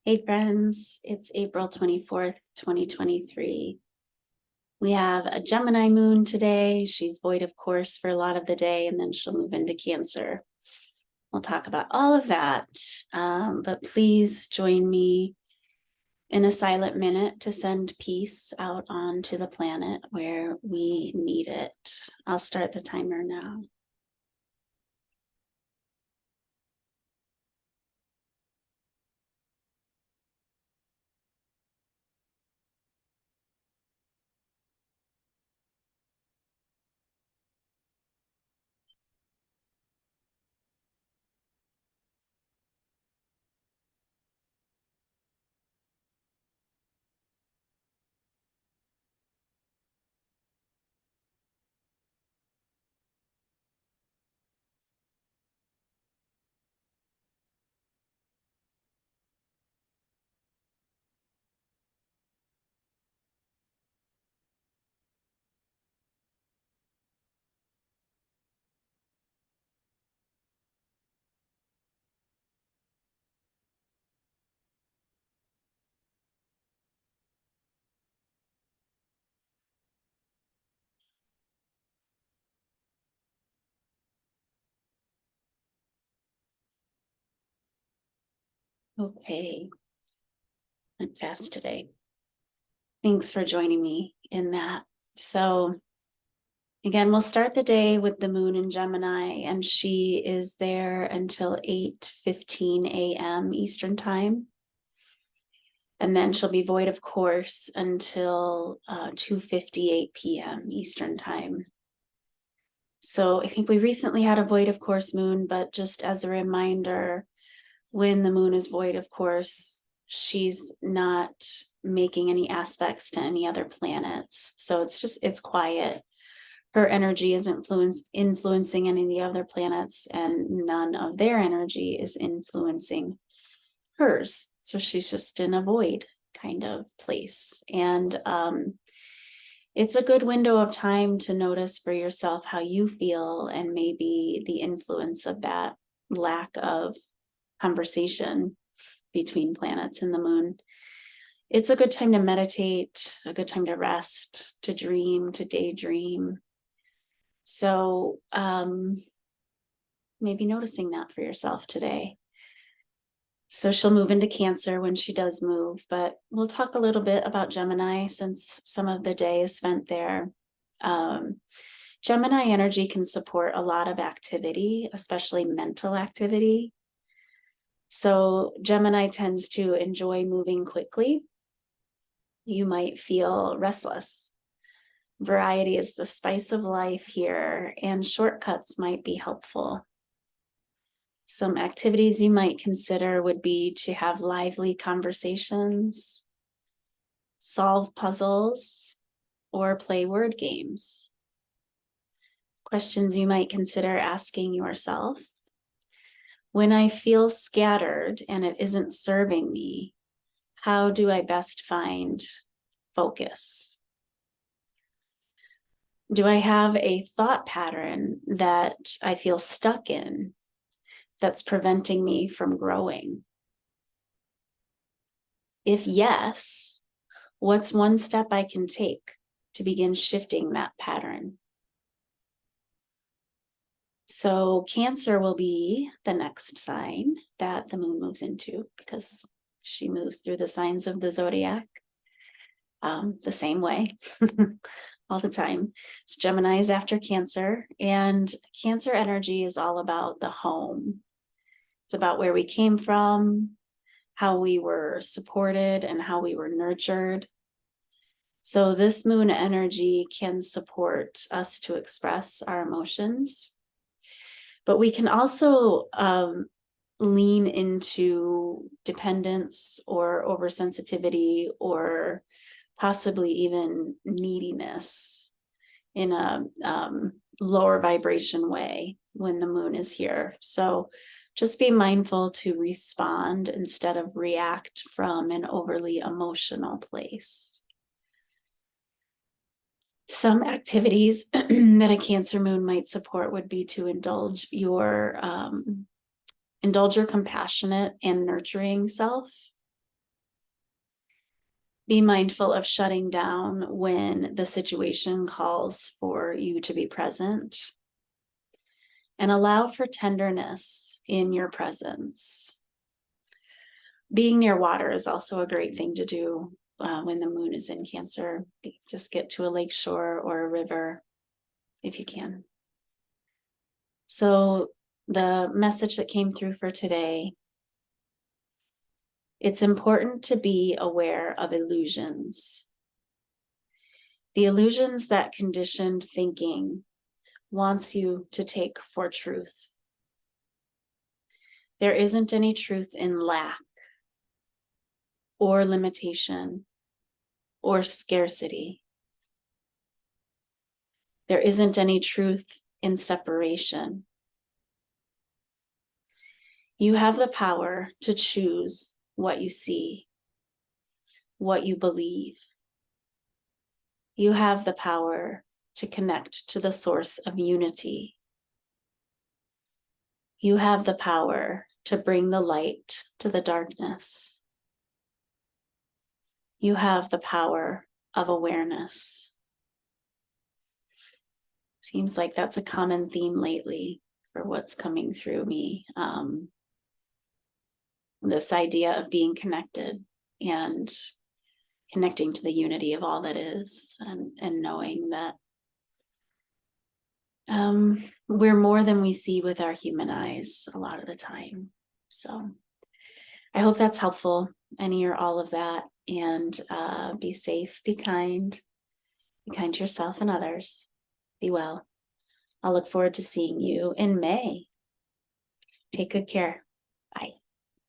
Hey friends, it's April 24th, 2023. We have a Gemini moon today. She's void of course for a lot of the day, and then she'll move into Cancer. We'll talk about all of that, but please join me in a silent minute to send peace out onto the planet where we need it. I'll start the timer now. Okay, went fast today. Thanks for joining me in that. So again, we'll start the day with the moon in Gemini, and she is there until 8:15 a.m. Eastern time. And then she'll be void of course until 2:58 p.m. Eastern time. So I think we recently had a void of course moon, but just as a reminder, when the moon is void of course, she's not making any aspects to any other planets. So it's quiet. Her energy is influencing any of the other planets, and none of their energy is influencing hers. So she's just in a void kind of place. And it's a good window of time to notice for yourself how you feel, and maybe the influence of that lack of conversation between planets and the moon. It's a good time to meditate, a good time to rest, to dream, to daydream. So maybe noticing that for yourself today. So she'll move into Cancer when she does move, but we'll talk a little bit about Gemini since some of the day is spent there. Gemini energy can support a lot of activity, especially mental activity. So Gemini tends to enjoy moving quickly. You might feel restless. Variety is the spice of life here, and shortcuts might be helpful. Some activities you might consider would be to have lively conversations, solve puzzles, or play word games. Questions you might consider asking yourself: when I feel scattered and it isn't serving me, how do I best find focus? Do I have a thought pattern that I feel stuck in that's preventing me from growing? If yes, what's one step I can take to begin shifting that pattern? So Cancer will be the next sign that the moon moves into, because she moves through the signs of the zodiac the same way all the time. So Gemini is after Cancer, and Cancer energy is all about the home. It's about where we came from, how we were supported, and how we were nurtured. So this moon energy can support us to express our emotions, but we can also lean into dependence or oversensitivity, or possibly even neediness in a lower vibration way when the moon is here. So just be mindful to respond instead of react from an overly emotional place. Some activities that a Cancer moon might support would be to indulge your compassionate and nurturing self. Be mindful of shutting down when the situation calls for you to be present. And allow for tenderness in your presence. Being near water is also a great thing to do when the moon is in Cancer. Just get to a lake shore or a river if you can. So the message that came through for today, it's important to be aware of illusions. The illusions that conditioned thinking wants you to take for truth. There isn't any truth in lack or limitation or scarcity. There isn't any truth in separation. You have the power to choose what you see, what you believe. You have the power to connect to the source of unity. You have the power to bring the light to the darkness. You have the power of awareness. Seems like that's a common theme lately for what's coming through me. This idea of being connected and connecting to the unity of all that is, and knowing that we're more than we see with our human eyes a lot of the time. So I hope that's helpful. Any or all of that. And be safe, be kind to yourself and others. Be well. I'll look forward to seeing you in May. Take good care.